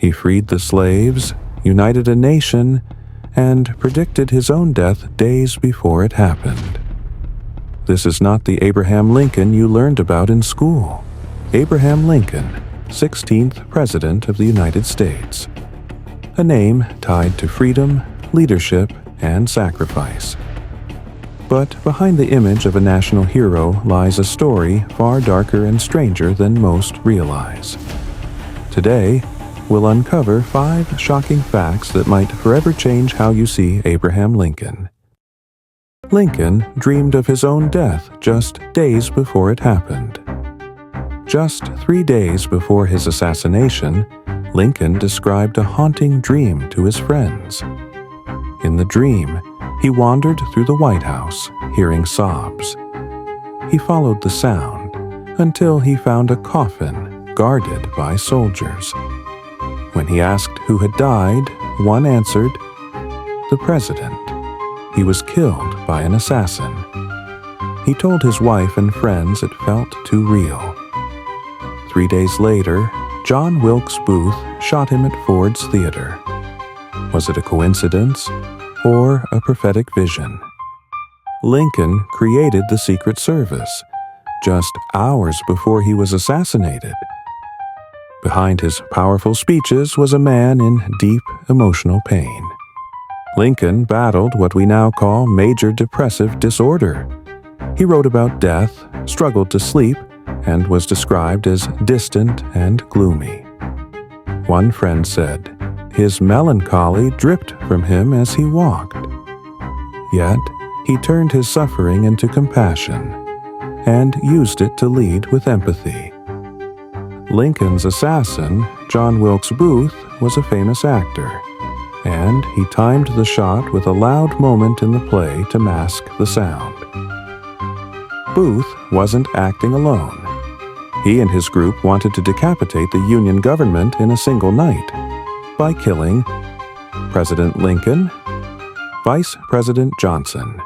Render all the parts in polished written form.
He freed the slaves, united a nation, and predicted his own death days before it happened. This is not the Abraham Lincoln you learned about in school. Abraham Lincoln, 16th President of the United States. A name tied to freedom, leadership, and sacrifice. But behind the image of a national hero lies a story far darker and stranger than most realize. Today, we'll uncover 5 shocking facts that might forever change how you see Abraham Lincoln. Lincoln dreamed of his own death just days before it happened. Just 3 days before his assassination, Lincoln described a haunting dream to his friends. In the dream, he wandered through the White House, hearing sobs. He followed the sound until he found a coffin guarded by soldiers. When he asked who had died, one answered, "The president. He was killed by an assassin." He told his wife and friends it felt too real. 3 days later, John Wilkes Booth shot him at Ford's Theater. Was it a coincidence or a prophetic vision? Lincoln created the Secret Service just hours before he was assassinated. Behind his powerful speeches was a man in deep emotional pain. Lincoln battled what we now call major depressive disorder. He wrote about death, struggled to sleep, and was described as distant and gloomy. One friend said, his melancholy dripped from him as he walked. Yet, he turned his suffering into compassion and used it to lead with empathy. Lincoln's assassin, John Wilkes Booth, was a famous actor, and he timed the shot with a loud moment in the play to mask the sound. Booth wasn't acting alone. He and his group wanted to decapitate the Union government in a single night by killing President Lincoln, Vice President Johnson,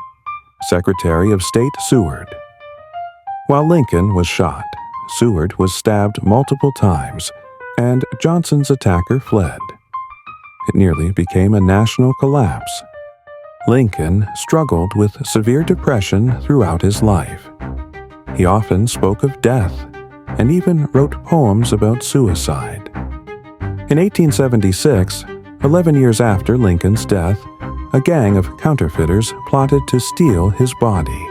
Secretary of State Seward. While Lincoln was shot, Seward was stabbed multiple times, and Johnson's attacker fled. It nearly became a national collapse. Lincoln struggled with severe depression throughout his life. He often spoke of death and even wrote poems about suicide. In 1876, 11 years after Lincoln's death, a gang of counterfeiters plotted to steal his body.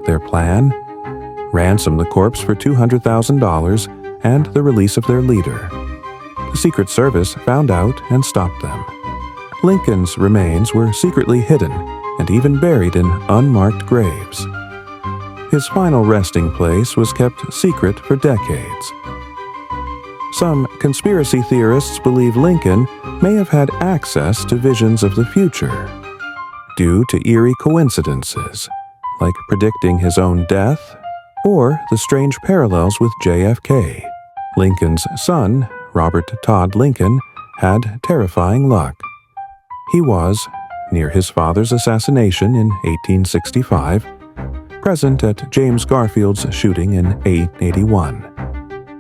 Their plan? Ransom the corpse for $200,000 and the release of their leader. The Secret Service found out and stopped them. Lincoln's remains were secretly hidden and even buried in unmarked graves. His final resting place was kept secret for decades. Some conspiracy theorists believe Lincoln may have had access to visions of the future due to eerie coincidences, like predicting his own death or the strange parallels with JFK. Lincoln's son, Robert Todd Lincoln, had terrifying luck. He was, near his father's assassination in 1865, present at James Garfield's shooting in 1881,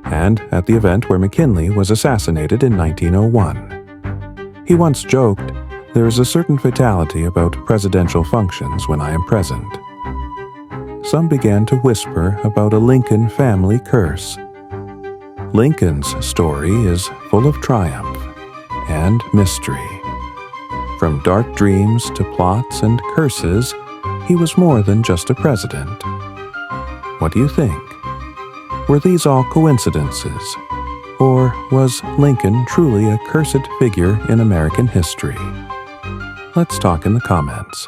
and at the event where McKinley was assassinated in 1901. He once joked, "There is a certain fatality about presidential functions when I am present." Some began to whisper about a Lincoln family curse. Lincoln's story is full of triumph and mystery. From dark dreams to plots and curses, he was more than just a president. What do you think? Were these all coincidences? Or was Lincoln truly a cursed figure in American history? Let's talk in the comments.